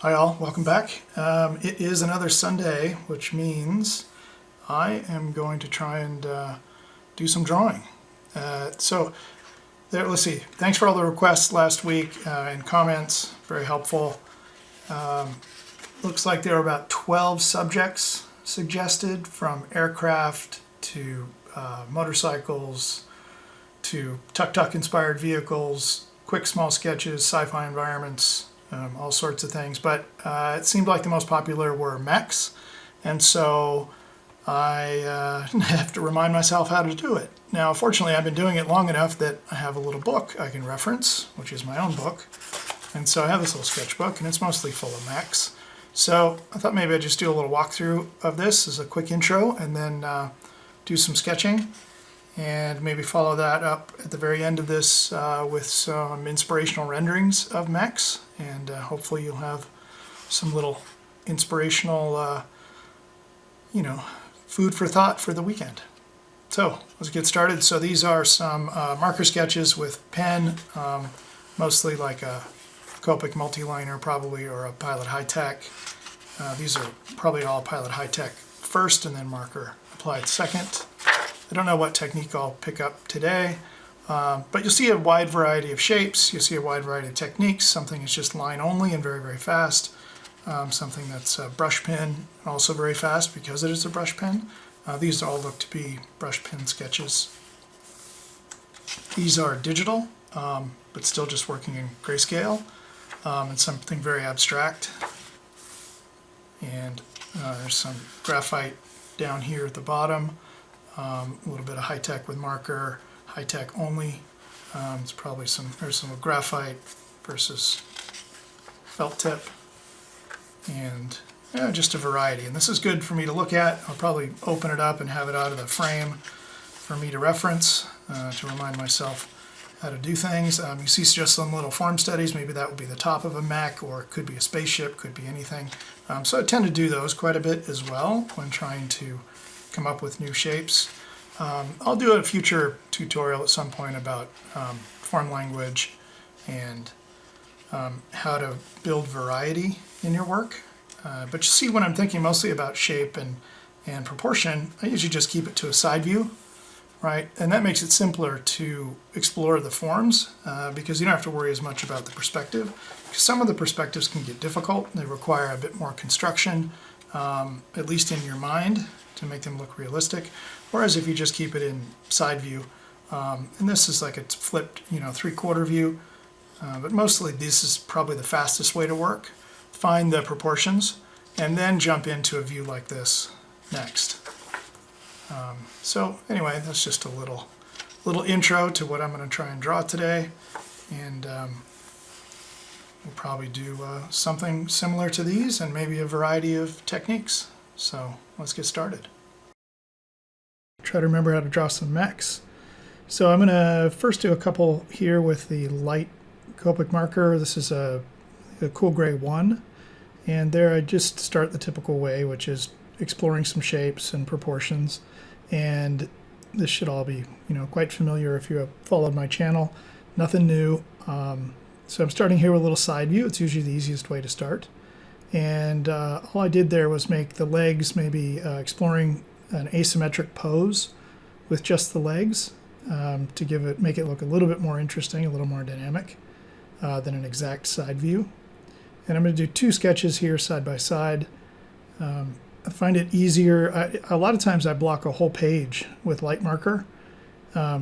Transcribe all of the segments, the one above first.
Hi all, welcome back. It is another Sunday, which means I am going to try and do some drawing. Let's see. Thanks for all the requests last week and comments, very helpful. Looks like there are about 12 subjects suggested, from aircraft to motorcycles to tuk-tuk inspired vehicles, quick small sketches, sci-fi environments, all sorts of things, but it seemed like the most popular were mechs, and so I have to remind myself how to do it. Now, fortunately, I've been doing it long enough that I have a little book I can reference, which is my own book, and so I have this little sketchbook, and it's mostly full of mechs. So I thought maybe I'd just do a little walkthrough of this as a quick intro, and then do some sketching, and maybe follow that up at the very end of this with some inspirational renderings of mechs, and hopefully you'll have some little inspirational, food for thought for the weekend. So let's get started. So these are some marker sketches with pen, mostly like a Copic multiliner probably, or a Pilot High-Tech. These are probably all Pilot High-Tech first, and then marker applied second. I don't know what technique I'll pick up today, but you'll see a wide variety of shapes, you'll see a wide variety of techniques. Something is just line only and very, very fast. Something that's a brush pen, also very fast because it is a brush pen. These all look to be brush pen sketches. These are digital, but still just working in grayscale, and something very abstract. And there's some graphite down here at the bottom. A little bit of high-tech with marker, high-tech only. It's probably there's some graphite versus felt tip, and just a variety. And this is good for me to look at. I'll probably open it up and have it out of the frame for me to reference, to remind myself how to do things. You see just some little form studies. Maybe that would be the top of a mech, or it could be a spaceship, could be anything. So I tend to do those quite a bit as well when trying to come up with new shapes. I'll do a future tutorial at some point about form language and how to build variety in your work. But you see, when I'm thinking mostly about shape and proportion, I usually just keep it to a side view, right? And that makes it simpler to explore the forms because you don't have to worry as much about the perspective. Because some of the perspectives can get difficult. They require a bit more construction, at least in your mind, to make them look realistic. Whereas if you just keep it in side view, and this is like it's flipped, 3/4 view, but mostly this is probably the fastest way to work. Find the proportions and then jump into a view like this next. So anyway, that's just a little intro to what I'm going to try and draw today, and we'll probably do something similar to these and maybe a variety of techniques. So let's get started. Try to remember how to draw some mechs. So I'm going to first do a couple here with the light Copic marker. This is a Cool Gray 1, and there I just start the typical way, which is exploring some shapes and proportions, and this should all be quite familiar if you have followed my channel. Nothing new. So I'm starting here with a little side view. It's usually the easiest way to start, and all I did there was make the legs, maybe exploring an asymmetric pose with just the legs, to make it look a little bit more interesting, a little more dynamic than an exact side view. And I'm going to do two sketches here side by side. I find it easier. A lot of times I block a whole page with light marker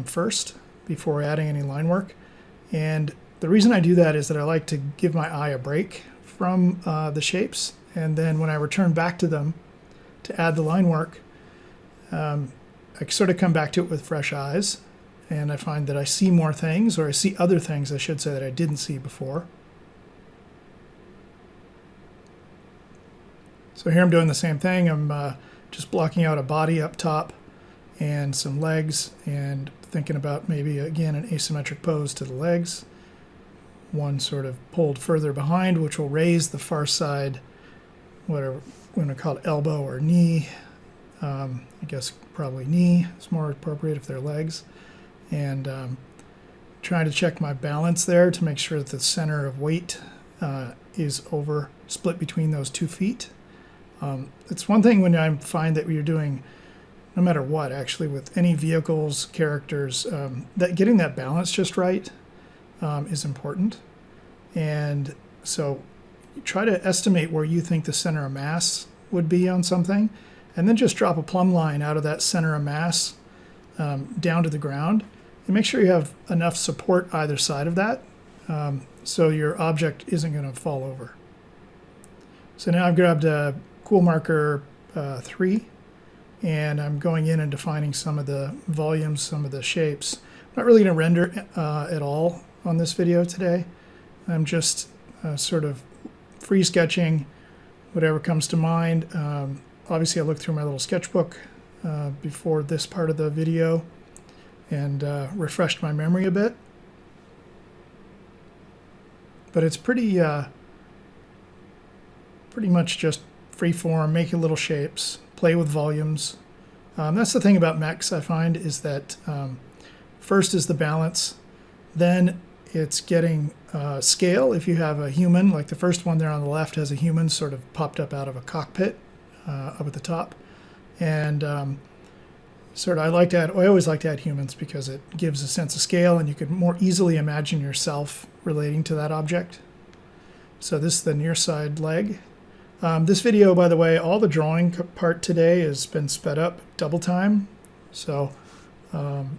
first before adding any line work. And the reason I do that is that I like to give my eye a break from the shapes. And then when I return back to them to add the line work, I sort of come back to it with fresh eyes. And I find that I see more things, or I see other things, I should say, that I didn't see before. So here I'm doing the same thing. I'm just blocking out a body up top and some legs, and thinking about maybe, again, an asymmetric pose to the legs. One sort of pulled further behind, which will raise the far side, whatever we're going to call it, elbow or knee. I guess probably knee is more appropriate if they're legs. And trying to check my balance there to make sure that the center of weight is over, split between those 2 feet. It's one thing when I find that you're doing, no matter what, actually, with any vehicles, characters, that getting that balance just right is important. And so try to estimate where you think the center of mass would be on something, and then just drop a plumb line out of that center of mass down to the ground, and make sure you have enough support either side of that so your object isn't going to fall over. So now I've grabbed a Cool Marker 3, and I'm going in and defining some of the volumes, some of the shapes. I'm not really going to render at all on this video today. I'm just sort of free sketching whatever comes to mind. Obviously, I looked through my little sketchbook before this part of the video and refreshed my memory a bit. But it's pretty much just free form, making little shapes, play with volumes. That's the thing about mechs, I find, is that first is the balance, then it's getting scale. If you have a human, like the first one there on the left has a human sort of popped up out of a cockpit up at the top. And I always like to add humans because it gives a sense of scale and you can more easily imagine yourself relating to that object. So this is the near side leg. This video, by the way, all the drawing part today has been sped up double time. So I'm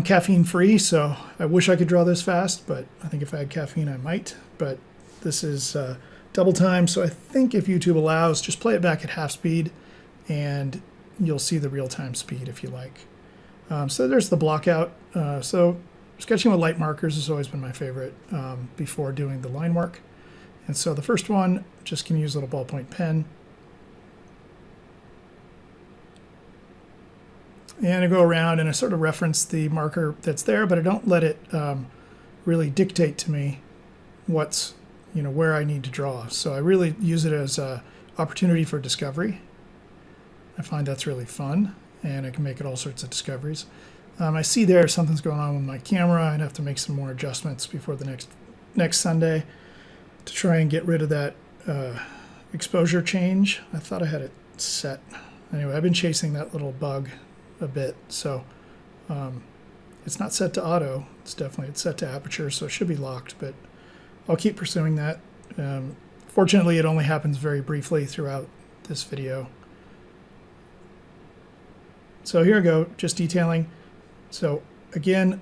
caffeine free, so I wish I could draw this fast, but I think if I had caffeine I might. But this is double time, so I think if YouTube allows, just play it back at half speed and you'll see the real-time speed if you like. So there's the block out. So sketching with light markers has always been my favorite before doing the line work. And so the first one, just can use a little ballpoint pen. And I go around and I sort of reference the marker that's there, but I don't let it really dictate to me what's, where I need to draw. So I really use it as an opportunity for discovery. I find that's really fun, and I can make it all sorts of discoveries. I see there something's going on with my camera. I'd have to make some more adjustments before the next Sunday to try and get rid of that exposure change. I thought I had it set. Anyway, I've been chasing that little bug a bit, so it's not set to auto. It's set to aperture, so it should be locked, but I'll keep pursuing that. Fortunately, it only happens very briefly throughout this video. So here I go, just detailing. So again,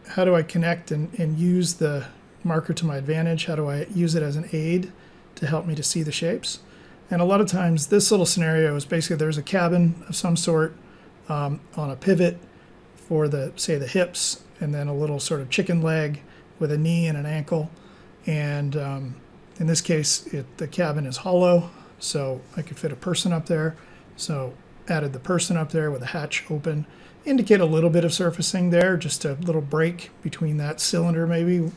how do I connect and use the marker to my advantage? How do I use it as an aid to help me to see the shapes? And a lot of times this little scenario is basically there's a cabin of some sort on a pivot for say the hips, and then a little sort of chicken leg with a knee and an ankle. And in this case, the cabin is hollow, so I could fit a person up there. So added the person up there with a hatch open. Indicate a little bit of surfacing there, just a little break between that cylinder, maybe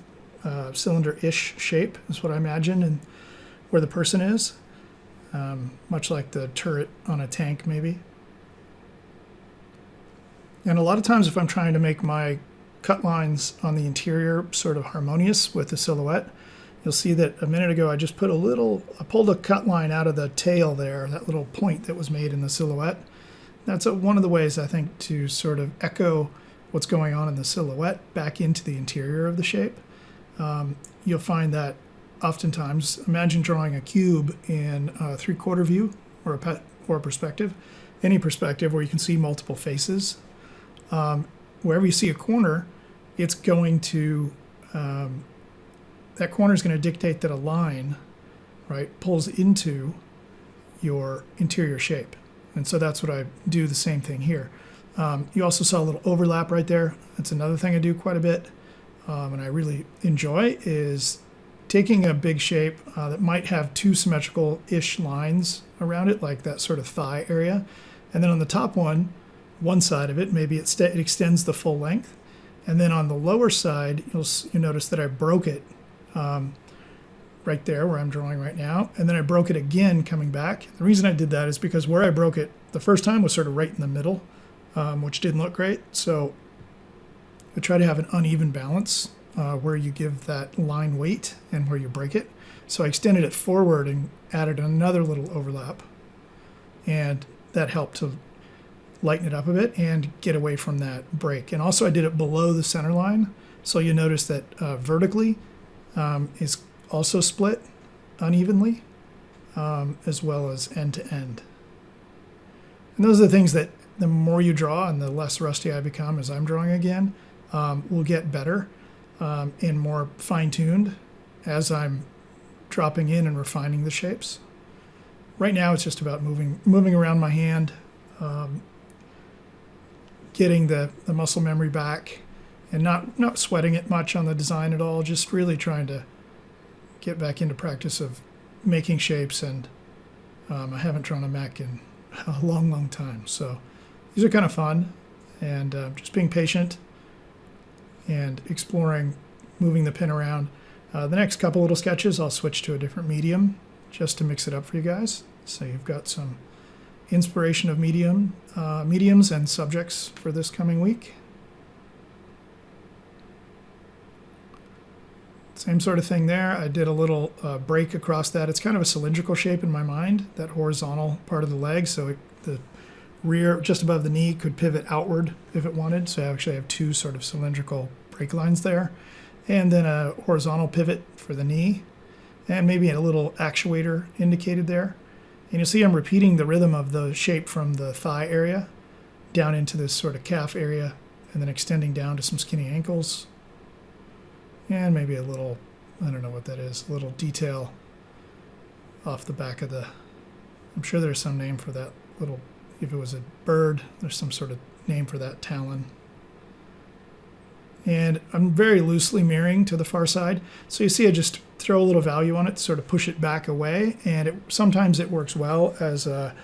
cylinder-ish shape is what I imagine, and where the person is, much like the turret on a tank maybe. And a lot of times if I'm trying to make my cut lines on the interior sort of harmonious with the silhouette, you'll see that a minute ago I just put I pulled a cut line out of the tail there, that little point that was made in the silhouette. That's one of the ways, I think, to sort of echo what's going on in the silhouette back into the interior of the shape. You'll find that oftentimes, imagine drawing a cube in a 3/4 view or a perspective, any perspective where you can see multiple faces. Wherever you see a corner, it's going to, that corner is going to dictate that a line, right, pulls into your interior shape. And so that's what I do, the same thing here. You also saw a little overlap right there. That's another thing I do quite a bit, and I really enjoy, is taking a big shape that might have two symmetrical-ish lines around it, like that sort of thigh area. And then on the top one side of it, maybe it extends the full length. And then on the lower side, you'll notice that I broke it right there where I'm drawing right now. And then I broke it again coming back. The reason I did that is because where I broke it the first time was sort of right in the middle, which didn't look great. So I try to have an uneven balance where you give that line weight and where you break it. So I extended it forward and added another little overlap, and that helped to lighten it up a bit and get away from that break. And also I did it below the center line, so you notice that vertically is also split unevenly, as well as end to end. And those are the things that the more you draw and the less rusty I become as I'm drawing again, will get better and more fine-tuned as I'm dropping in and refining the shapes. Right now it's just about moving around my hand, getting the muscle memory back, and not sweating it much on the design at all, just really trying to get back into practice of making shapes. And I haven't drawn a mech in a long time, so these are kind of fun, and just being patient and exploring, moving the pen around. The next couple little sketches I'll switch to a different medium just to mix it up for you guys, so you've got some inspiration of mediums and subjects for this coming week. Same sort of thing there. I did a little break across that. It's kind of a cylindrical shape in my mind, that horizontal part of the leg, so the rear just above the knee could pivot outward if it wanted. So I actually have two sort of cylindrical break lines there, and then a horizontal pivot for the knee, and maybe a little actuator indicated there. And you'll see I'm repeating the rhythm of the shape from the thigh area down into this sort of calf area, and then extending down to some skinny ankles. And maybe a little, I don't know what that is, a little detail off the back of the, I'm sure there's some name for that little, if it was a bird, there's some sort of name for that talon. And I'm very loosely mirroring to the far side. So you see I just throw a little value on it to sort of push it back away. And sometimes it works well as a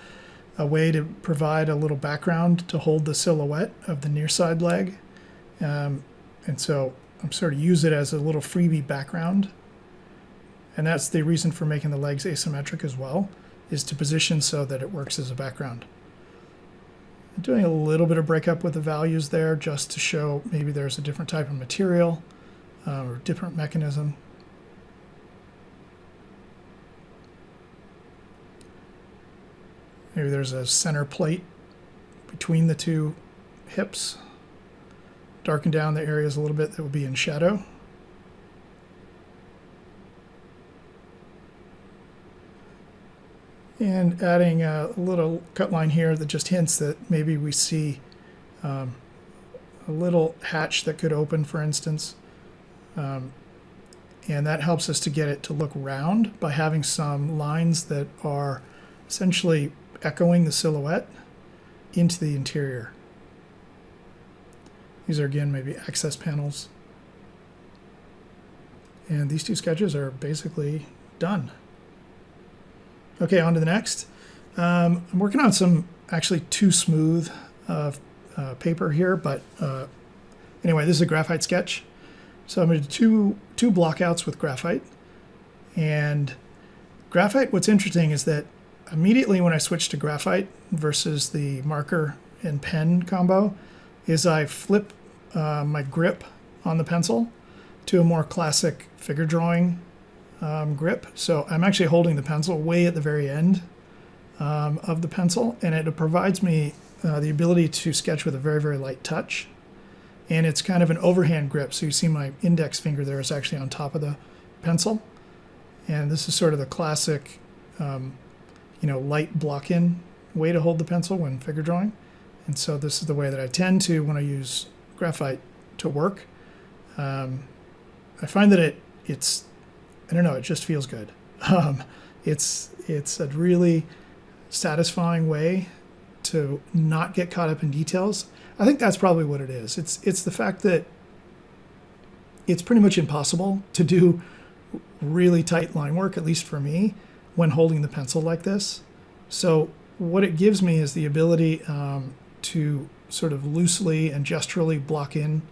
way to provide a little background to hold the silhouette of the near side leg. And so I'm sort of use it as a little freebie background. And that's the reason for making the legs asymmetric as well, is to position so that it works as a background. I'm doing a little bit of breakup with the values there just to show maybe there's a different type of material or different mechanism. Maybe there's a center plate between the two hips. Darken down the areas a little bit that would be in shadow. And adding a little cut line here that just hints that maybe we see a little hatch that could open, for instance. And that helps us to get it to look round by having some lines that are essentially echoing the silhouette into the interior. These are, again, maybe access panels. And these two sketches are basically done. Okay, on to the next. I'm working on some actually too smooth paper here, but anyway, this is a graphite sketch. So I'm going to do two blockouts with graphite. And graphite, what's interesting is that immediately when I switch to graphite versus the marker and pen combo, is I flip my grip on the pencil to a more classic figure drawing grip. So I'm actually holding the pencil way at the very end of the pencil, and it provides me the ability to sketch with a very light touch. And it's kind of an overhand grip, so you see my index finger there is actually on top of the pencil. And this is sort of the classic light block-in way to hold the pencil when figure drawing. And so this is the way that I tend to, when I use graphite to work. I find that it's I don't know, it just feels good. It's a really satisfying way to not get caught up in details. I think that's probably what it is. It's the fact that it's pretty much impossible to do really tight line work, at least for me, when holding the pencil like this. So what it gives me is the ability to sort of loosely and gesturally block in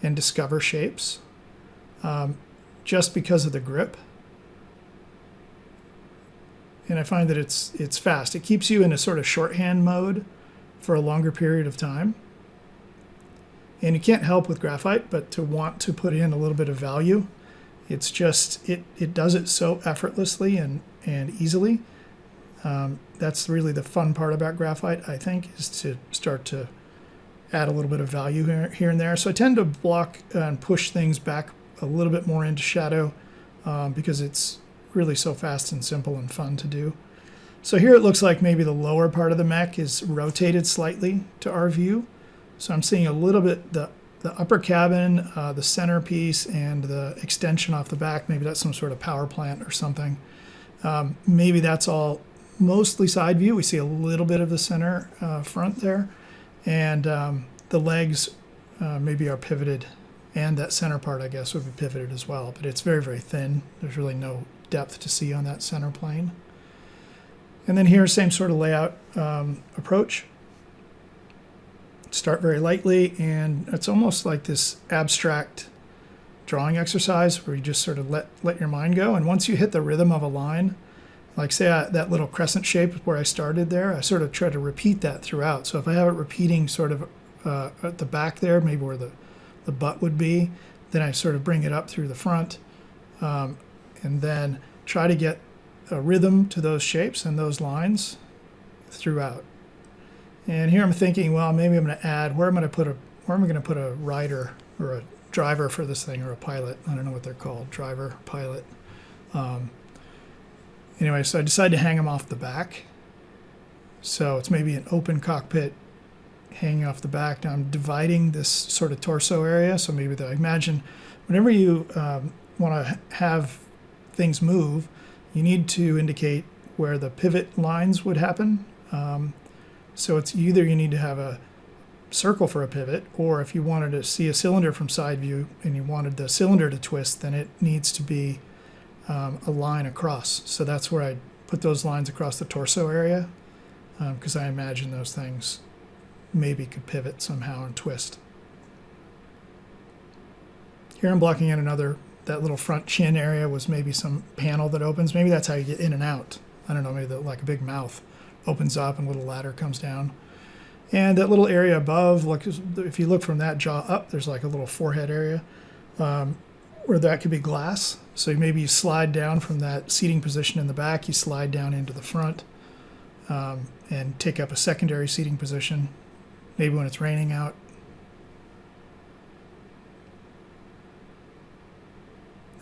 and discover shapes just because of the grip. And I find that it's fast. It keeps you in a sort of shorthand mode for a longer period of time. And you can't help with graphite but to want to put in a little bit of value. It's just, it does it so effortlessly and easily. That's really the fun part about graphite, I think, is to start to add a little bit of value here and there. So I tend to block and push things back a little bit more into shadow because it's really so fast and simple and fun to do. So here it looks like maybe the lower part of the mech is rotated slightly to our view. So I'm seeing a little bit the upper cabin, the centerpiece, and the extension off the back. Maybe that's some sort of power plant or something. Maybe that's all mostly side view. We see a little bit of the center front there. And the legs maybe are pivoted. And that center part, I guess, would be pivoted as well. But it's very, very thin. There's really no depth to see on that center plane. And then here, same sort of layout approach. Start very lightly, and it's almost like this abstract drawing exercise where you just sort of let your mind go. And once you hit the rhythm of a line, like say that little crescent shape where I started there, I sort of try to repeat that throughout. So if I have it repeating sort of at the back there, maybe where the butt would be, then I sort of bring it up through the front, and then try to get a rhythm to those shapes and those lines throughout. And here I'm thinking, well, maybe I'm going to add, where am I going to put a rider or a driver for this thing, or a pilot? I don't know what they're called, driver, pilot. Anyway, so I decided to hang them off the back. So it's maybe an open cockpit hanging off the back. Now I'm dividing this sort of torso area. So maybe imagine whenever you want to have things move, you need to indicate where the pivot lines would happen. So it's either you need to have a circle for a pivot, or if you wanted to see a cylinder from side view and you wanted the cylinder to twist, then it needs to be a line across. So that's where I put those lines across the torso area, because I imagine those things maybe could pivot somehow and twist. Here I'm blocking in that little front chin area was maybe some panel that opens. Maybe that's how you get in and out. I don't know, maybe like a big mouth opens up and a little ladder comes down. And that little area above, like if you look from that jaw up, there's like a little forehead area where that could be glass. So maybe you slide down from that seating position in the back, you slide down into the front and take up a secondary seating position, maybe when it's raining out.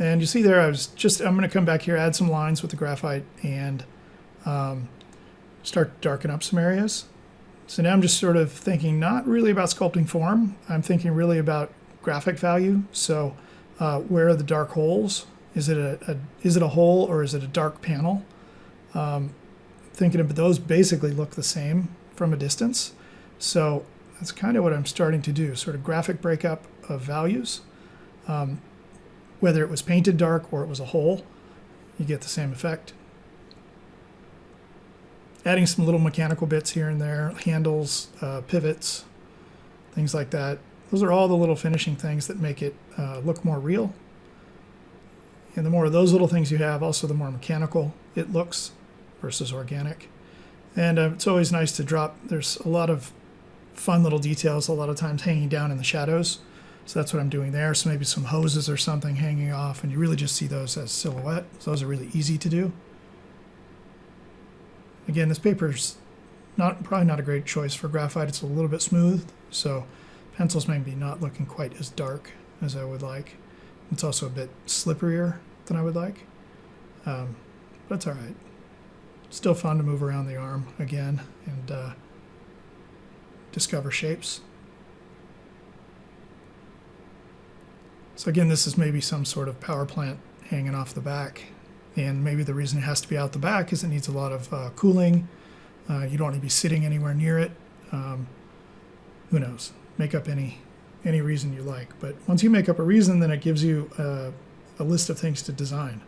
And you see there, I'm going to come back here, add some lines with the graphite, and start to darken up some areas. So now I'm just sort of thinking not really about sculpting form. I'm thinking really about graphic value. So where are the dark holes? Is it a hole or is it a dark panel? Thinking of those basically look the same from a distance. So that's kind of what I'm starting to do, sort of graphic breakup of values. Whether it was painted dark or it was a hole, you get the same effect. Adding some little mechanical bits here and there, handles, pivots, things like that. Those are all the little finishing things that make it look more real. And the more of those little things you have, also the more mechanical it looks versus organic. And it's always nice to drop. There's a lot of fun little details, a lot of times hanging down in the shadows. So that's what I'm doing there. So maybe some hoses or something hanging off, and you really just see those as silhouette. So those are really easy to do. Again, this paper's probably not a great choice for graphite. It's a little bit smooth, so pencils may be not looking quite as dark as I would like. It's also a bit slipperier than I would like, but it's all right. Still fun to move around the arm again and discover shapes. So again, this is maybe some sort of power plant hanging off the back. And maybe the reason it has to be out the back is it needs a lot of cooling. You don't want to be sitting anywhere near it. Who knows? Make up any reason you like. But once you make up a reason, then it gives you a list of things to design.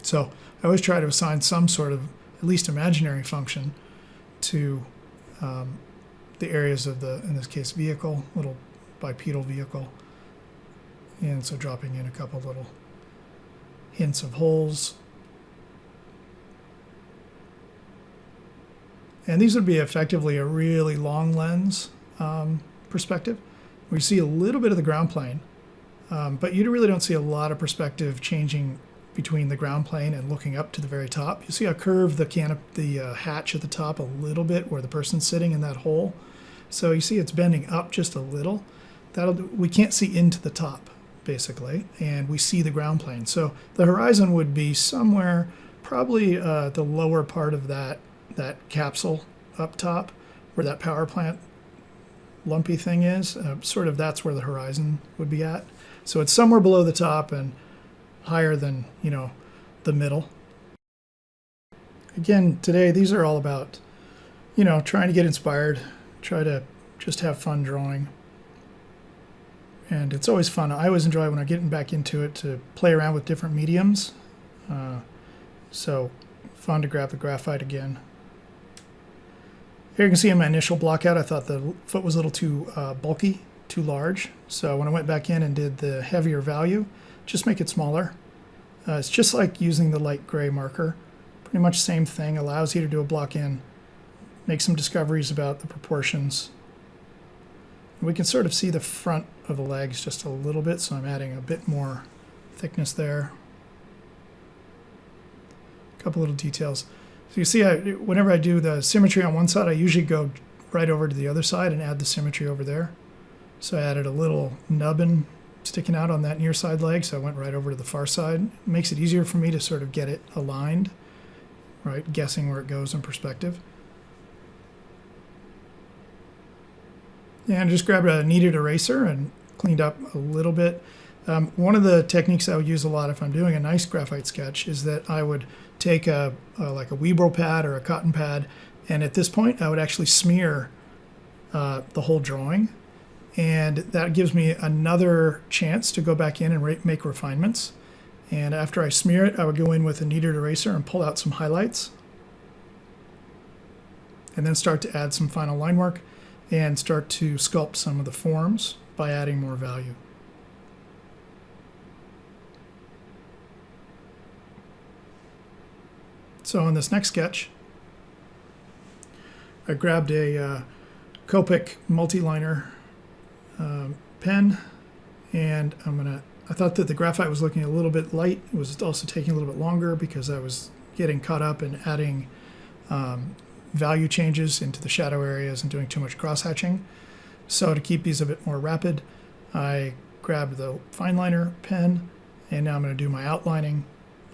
So I always try to assign some sort of at least imaginary function to the areas of the, in this case, vehicle, little bipedal vehicle. And so dropping in a couple little hints of holes. And these would be effectively a really long lens perspective, where you see a little bit of the ground plane, but you really don't see a lot of perspective changing between the ground plane and looking up to the very top. You see I curve the hatch at the top a little bit where the person's sitting in that hole. So you see it's bending up just a little. We can't see into the top, basically, and we see the ground plane. So the horizon would be somewhere, probably the lower part of that capsule up top, where that power plant lumpy thing is. Sort of that's where the horizon would be at. So it's somewhere below the top and higher than, the middle. Again, today these are all about, trying to get inspired, try to just have fun drawing. And it's always fun. I always enjoy when I'm getting back into it to play around with different mediums. So fun to grab the graphite again. Here you can see in my initial block out, I thought the foot was a little too bulky, too large. So when I went back in and did the heavier value, just make it smaller. It's just like using the light gray marker. Pretty much same thing, allows you to do a block in, make some discoveries about the proportions. We can sort of see the front of the legs just a little bit, so I'm adding a bit more thickness there. A couple little details. So you see, whenever I do the symmetry on one side, I usually go right over to the other side and add the symmetry over there. So I added a little nubbin sticking out on that near side leg, so I went right over to the far side. It makes it easier for me to sort of get it aligned, right, guessing where it goes in perspective. And just grabbed a kneaded eraser and cleaned up a little bit. One of the techniques I would use a lot if I'm doing a nice graphite sketch is that I would take like a Weeble pad or a cotton pad, and at this point I would actually smear the whole drawing. And that gives me another chance to go back in and make refinements. And after I smear it, I would go in with a kneaded eraser and pull out some highlights. And then start to add some final line work and start to sculpt some of the forms by adding more value. So on this next sketch, I grabbed a Copic multi-liner pen, and I thought that the graphite was looking a little bit light. It was also taking a little bit longer because I was getting caught up in adding value changes into the shadow areas and doing too much cross-hatching. So to keep these a bit more rapid, I grabbed the Fineliner pen, and now I'm going to do my outlining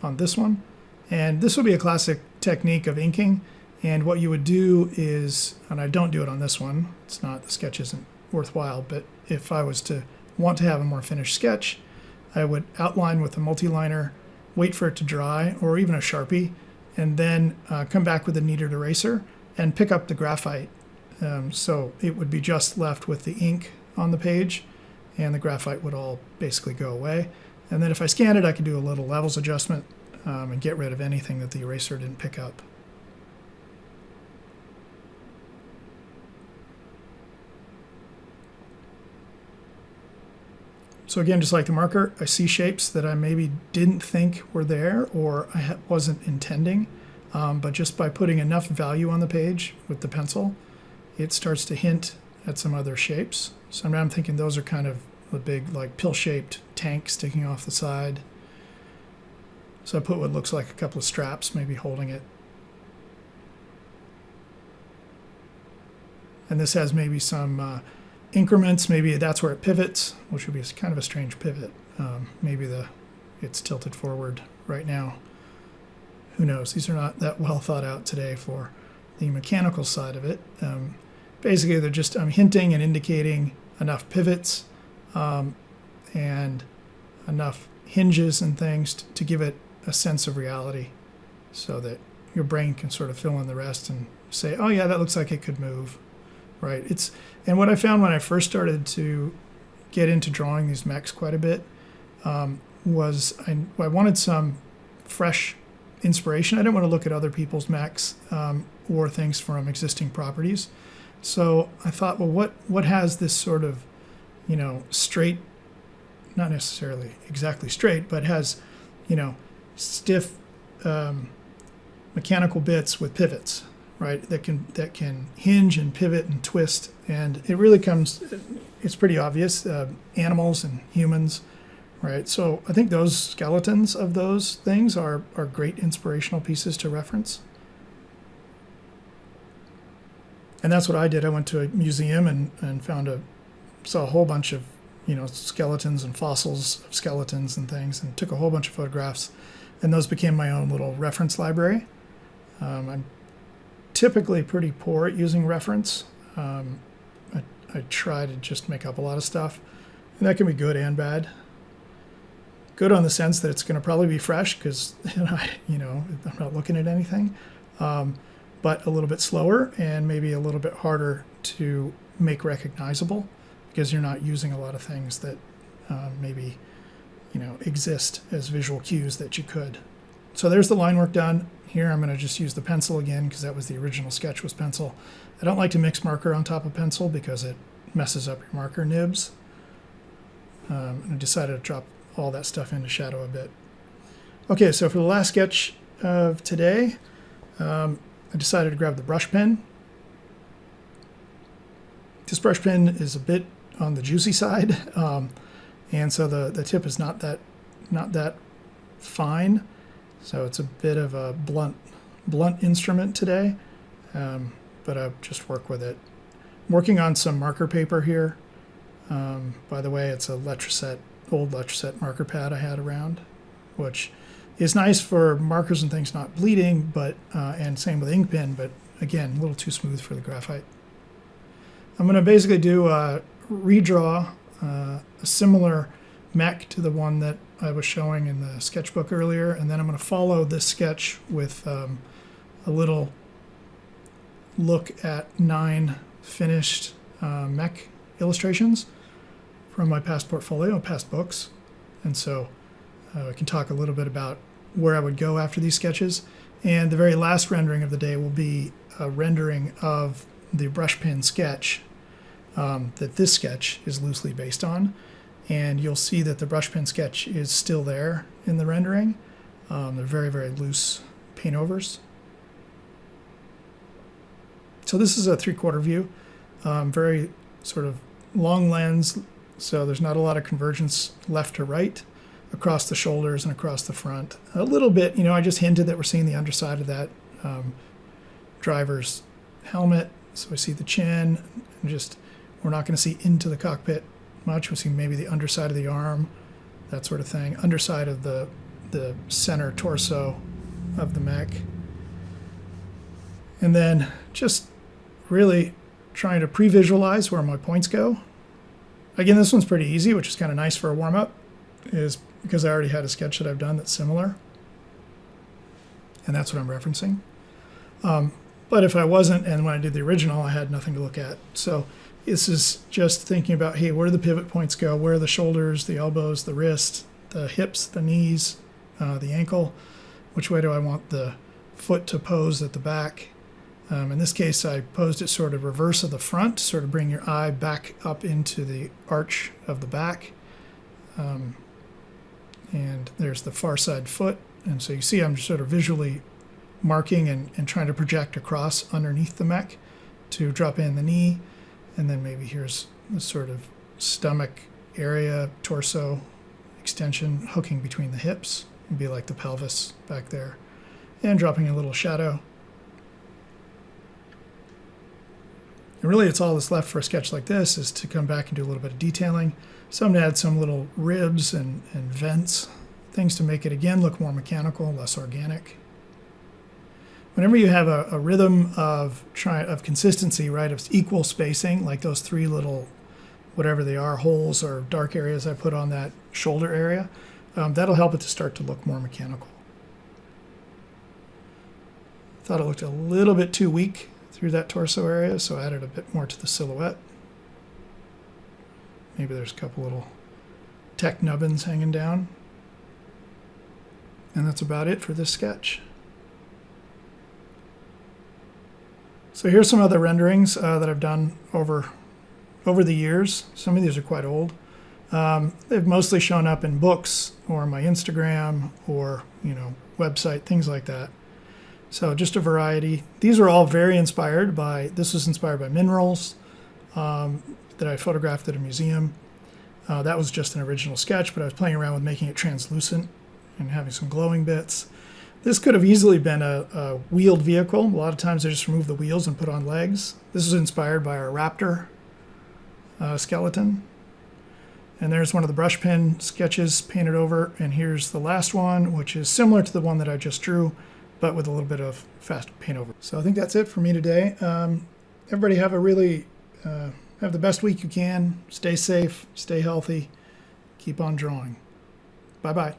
on this one. And this will be a classic technique of inking. And what you would do is, and I don't do it on this one, it's not, the sketch isn't worthwhile, but if I was to want to have a more finished sketch, I would outline with a multi-liner, wait for it to dry, or even a Sharpie, and then come back with a kneaded eraser and pick up the graphite. So it would be just left with the ink on the page, and the graphite would all basically go away. And then if I scan it, I could do a little levels adjustment and get rid of anything that the eraser didn't pick up. So again, just like the marker, I see shapes that I maybe didn't think were there or I wasn't intending, but just by putting enough value on the page with the pencil, it starts to hint at some other shapes. So now I'm thinking those are kind of a big, like, pill-shaped tank sticking off the side. So I put what looks like a couple of straps maybe holding it. And this has maybe some increments, maybe that's where it pivots, which would be kind of a strange pivot. Maybe it's tilted forward right now. Who knows? These are not that well thought out today for the mechanical side of it. Basically, they're just hinting and indicating enough pivots and enough hinges and things to give it a sense of reality so that your brain can sort of fill in the rest and say, oh yeah, that looks like it could move. Right. And what I found when I first started to get into drawing these mechs quite a bit was I wanted some fresh inspiration. I didn't want to look at other people's mechs or things from existing properties. So I thought, well, what has this sort of, straight, not necessarily exactly straight, but has, stiff mechanical bits with pivots, right? That can hinge and pivot and twist, and it really comes. It's pretty obvious. Animals and humans, right? So I think those skeletons of those things are great inspirational pieces to reference. And that's what I did. I went to a museum and saw a whole bunch of, skeletons and fossils of skeletons and things, and took a whole bunch of photographs, and those became my own little reference library. I'm typically pretty poor at using reference. I try to just make up a lot of stuff, and that can be good and bad. Good on the sense that it's going to probably be fresh because I'm not looking at anything, but a little bit slower and maybe a little bit harder to make recognizable because you're not using a lot of things that maybe exist as visual cues that you could. So there's the line work done. Here I'm going to just use the pencil again because that was the original sketch was pencil. I don't like to mix marker on top of pencil because it messes up your marker nibs. And I decided to drop all that stuff into shadow a bit. Okay, so for the last sketch of today, I decided to grab the brush pen. This brush pen is a bit on the juicy side, and so the tip is not that fine. So it's a bit of a blunt instrument today, but I just work with it. I'm working on some marker paper here. By the way, it's a old Letraset marker pad I had around, which is nice for markers and things not bleeding, but and same with ink pen, but again, a little too smooth for the graphite. I'm going to basically do a redraw, a similar mech to the one that I was showing in the sketchbook earlier, and then I'm going to follow this sketch with a little look at 9 finished mech illustrations from my past portfolio, past books. And so I can talk a little bit about where I would go after these sketches. And the very last rendering of the day will be a rendering of the brush pen sketch that this sketch is loosely based on. And you'll see that the brush pen sketch is still there in the rendering. They're very, very loose paint overs. So this is a 3/4 view, very sort of long lens, so there's not a lot of convergence left to right across the shoulders and across the front. A little bit, I just hinted that we're seeing the underside of that driver's helmet, so we see the chin, and we're not going to see into the cockpit much. We'll see maybe the underside of the arm, that sort of thing, underside of the center torso of the mech. And then just really trying to pre-visualize where my points go. Again, this one's pretty easy, which is kind of nice for a warm-up, is because I already had a sketch that I've done that's similar. And that's what I'm referencing. But if I wasn't, and when I did the original, I had nothing to look at. So this is just thinking about, hey, where do the pivot points go? Where are the shoulders, the elbows, the wrist, the hips, the knees, the ankle? Which way do I want the foot to pose at the back? In this case, I posed it sort of reverse of the front, sort of bring your eye back up into the arch of the back. And there's the far side foot. And so you see I'm just sort of visually marking and trying to project across underneath the mech to drop in the knee. And then maybe here's the sort of stomach area, torso extension hooking between the hips. It'd be like the pelvis back there. And dropping a little shadow. And really, it's all that's left for a sketch like this is to come back and do a little bit of detailing. So I'm going to add some little ribs and vents, things to make it, again, look more mechanical, less organic. Whenever you have a rhythm of consistency, right, of equal spacing, like those 3 little, whatever they are, holes or dark areas I put on that shoulder area, that'll help it to start to look more mechanical. Thought it looked a little bit too weak through that torso area, so I added a bit more to the silhouette. Maybe there's a couple little tech nubbins hanging down. And that's about it for this sketch. So here's some other renderings that I've done over the years. Some of these are quite old. They've mostly shown up in books or my Instagram or website, things like that. So just a variety. These are all very inspired by, this was inspired by minerals that I photographed at a museum. That was just an original sketch, but I was playing around with making it translucent and having some glowing bits. This could have easily been a wheeled vehicle. A lot of times they just remove the wheels and put on legs. This is inspired by our raptor skeleton. And there's one of the brush pen sketches painted over. And here's the last one, which is similar to the one that I just drew, but with a little bit of fast paint over. So I think that's it for me today. Everybody have a really, have the best week you can. Stay safe, stay healthy, keep on drawing. Bye-bye.